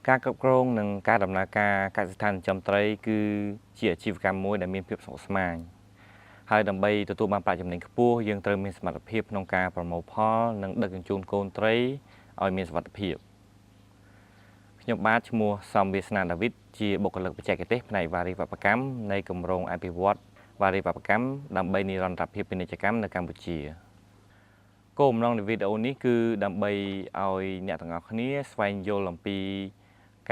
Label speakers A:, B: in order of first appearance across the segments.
A: ការគ្រប់គ្រងនិងការដំណើរការកសិដ្ឋានចិញ្ចឹមត្រីគឺជាអាជីវកម្មមួយដែលមានភាពស្មុគស្មាញហើយដើម្បីទទួលបានប្រាក់ចំណេញខ្ពស់យើងត្រូវមានសមត្ថភាពក្នុងការប្រមូលផលនិងដឹកជញ្ជូនកូនត្រីឲ្យមានសុវត្ថិភាពខ្ញុំបាទឈ្មោះសំវាសនាដាវីតជាបុគ្គលិកបច្ចេកទេសផ្នែកវារីវប្បកម្មនៃគម្រោងអភិវឌ្ឍវារីវប្បកម្មដើម្បីនិរន្តរភាពពាណិជ្ជកម្មនៅកម្ពុជាគោលបំណងនៃវីដេអូនេះគឺដើម្បីឲ្យអ្នកទាំងអស់គ្នាស្វែងយល់អំពី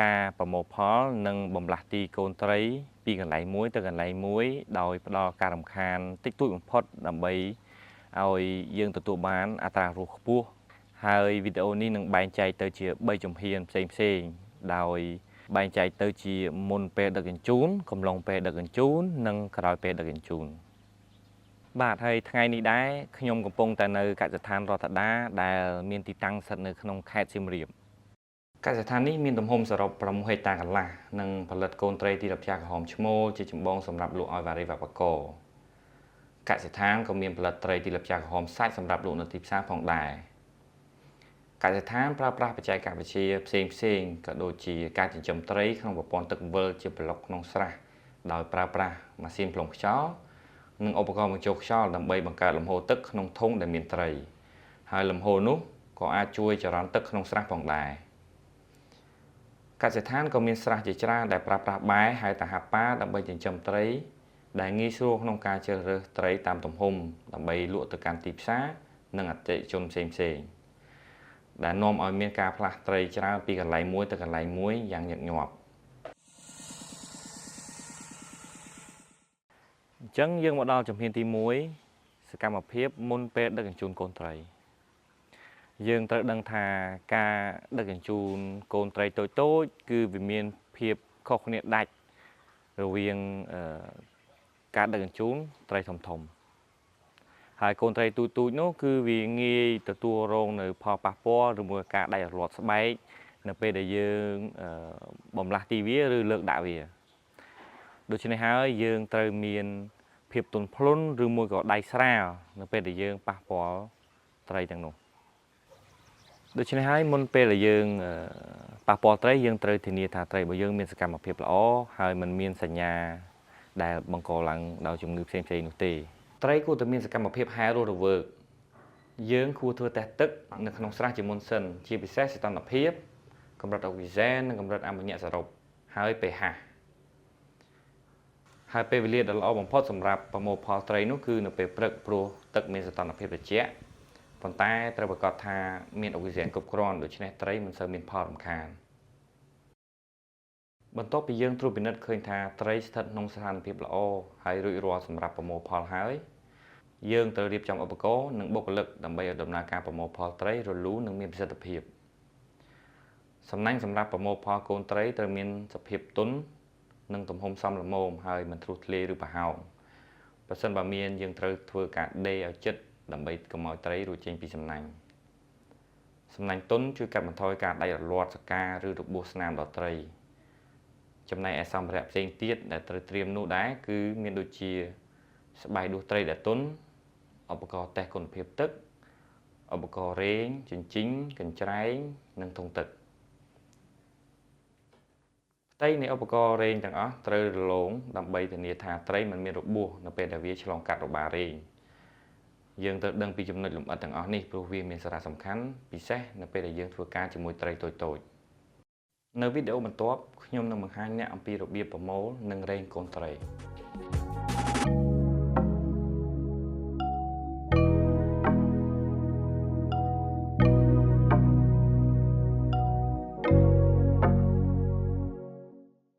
A: ការប្រមូលផលនិងបំលាស់ទីកូនត្រីពីកន្លែងមួយទៅកន្លែងមួយដោយផ្ដល់ការរំខានតិចតួចបំផុតដើម្បីឲ្យយើងទទួលបានអត្រារស់ខ្ពស់ហើយវីដេអូនេះនឹងបែងចែកទៅជា3ជំហានផ្សេងៗដោយបែងចែកទៅជាមុនពេលដឹកជញ្ជូនកំឡុងពេលដឹកជញ្ជូននិងក្រោយពេលដឹកជញ្ជូនបាទហើយថ្ងៃនេះដែរខ្ញុំកំពុងតែនៅកសិដ្ឋានរដ្ឋដាដែលមានទីតាំងស្ថិតនៅក្នុងខេត្តសៀមរាបកសិដ្ឋាននេះមានទំហំសរុប6ហិកតាកន្លះនិងផលិតកូនត្រីទីលព្យាក្រហមឈ្មោលជាចម្បងសម្រាប់លក់ឲ្យវារីវប្បករកសិដ្ឋានក៏មានផលិតត្រីទីលព្យាក្រហមសាច់សម្រាប់លក់នៅទីផ្សារផងដែរកសិដ្ឋានប្រើប្រាស់បច្ចេកវិទ្យាផ្សេងៗក៏ដូចជាការចិញ្ចឹមត្រីក្នុងប្រព័ន្ធទឹកវិលជាប្លុកក្នុងស្រះដោយប្រើប្រាស់ម៉ាស៊ីនផ្លុំខ្យល់និងឧបករណ៍បញ្ចូលខ្យល់ដើម្បីបង្កើតលំហូរទឹកក្នុងធុងដែលមានត្រីហើយលំហូរនោះក៏អាចជួយចរន្តទឹកក្នុងស្រះផងដែរកសិដ្ឋានក៏មានស្រះជាច្រើនដែលប្រើប្រាស់បែហៅថាហាប៉ាដើម្បីចិញ្ចឹមត្រីដែលងាយស្រួលក្នុងការជ្រើសរើសត្រីតាមទំហំដើម្បីលក់ទៅកាន់ទីផ្សារនិងអតិថិជនផ្សេងៗដែលនាំឲ្យមានការផ្លាស់ត្រីច្រើនពីកន្លែងមួយទៅកន្លែងមួយយ៉ាងញឹកញាប់អញ្ចឹងយើងមកដល់ជំហានទី1សកម្មភាពមុនពេលដឹកជញ្ជូនកូនត្រីយើងត្រូវដឹងថាការដឹកជញ្ជូនកូនត្រីតូចៗគឺវាមានភាពខុសគ្នាដាច់រវាងការដឹកជញ្ជូនត្រីធំៗហើយកូនត្រីទូចៗនោះគឺវាងាយទទួលរងនៅផលប៉ះពាល់ឬមួយការដាច់រលាត់ស្បែកនៅពេលដែលយើងបំលាស់ទីវាឬលើកដាក់វាដូច្នេះហើយយើងត្រូវមានភាពទន់ភ្លន់ឬមួយក៏ដៃស្រាលនៅពេលដែលយើងប៉ះពាល់ត្រីទាំងនោះដូច្នេះហើយមុនពេលដែលយើងប៉ះពាល់ត្រីយើងត្រូវធានាថាត្រីរបស់យើងមានសកម្មភាពល្អហើយមិនមានសញ្ញាដែលបង្កឡើងដោយជំងឺផ្សេងៗនោះទេត្រីគួរតែមានសកម្មភាពហែរស់រវើកយើងគួរធ្វើតេស្តទឹកនៅក្នុងស្រះជាមុនសិនជាពិសេសសីតុណ្ហភាពកម្រិតអុកស៊ីហ្សែននិងកម្រិតអាម៉ូញ៉ាសរុបហើយ pH ហើយពេលវេលាដ៏ល្អបំផុតសម្រាប់ប្រមូលផលត្រីនោះគឺនៅពេលព្រឹកព្រោះទឹកមានសីតុណ្ហភាពត្រជាក់ប៉ុន្តែត្រូវប្រាកដថាមានអុកស៊ីហ្សែនគ្រប់គ្រាន់ដូច្នេះត្រីមិនសូវមានផលរំខានបន្ទាប់ពីយើងត្រួតពិនិត្យឃើញថាត្រីស្ថិតក្នុងស្ថានភាពល្អហើយរួចរាល់សម្រាប់ប្រមូលផលហើយយើងត្រូវរៀបចំឧបករណ៍និងបុគ្គលិកដើម្បីឲ្យដំណើរការប្រមូលផលត្រីរលូននិងមានប្រសិទ្ធភាពសំណាញ់សម្រាប់ប្រមូលផលកូនត្រីត្រូវមានសភាពទន់និងទំហំសមល្មមហើយមិនធ្លុះធ្លាយឬប្រហោងប្រសិនបើមានយើងត្រូវធ្វើការដេរឲ្យជិតដើម្បីកុំឲ្យត្រីរួចចេញពីសំណាញ់ទន់ជួយកាត់បន្ថយការដាច់រលាត់សកាឬរបួសស្នាមដល់ត្រីចំណែកឯសម្ភារៈផ្សេងទៀតដែលត្រូវត្រៀមនោះដែរគឺមានដូចជាស្បែកដួសត្រីដែលទន់ឧបករណ៍តេស្តគុណភាពទឹកឧបករណ៍រែងជញ្ជីងកញ្ច្រែងនិងធុងទឹកផ្ទៃនៃឧបករណ៍រែងទាំងអស់ត្រូវរលោងដើម្បីធានាថាត្រីមិនមានរបួសនៅពេលដែលវាឆ្លងកាត់របារែងយើងត្រូវដឹងពីចំណុចលម្អិតទាំងអស់នេះព្រោះវាមានសារៈសំខាន់ពិសេសនៅពេលដែលយើងធ្វើការជាមួយត្រីតូចៗនៅវីដេអូបន្ទាប់ខ្ញុំនឹងបង្ហាញអ្នកអំពីរបៀបប្រមូលនិងរែងកូនត្រី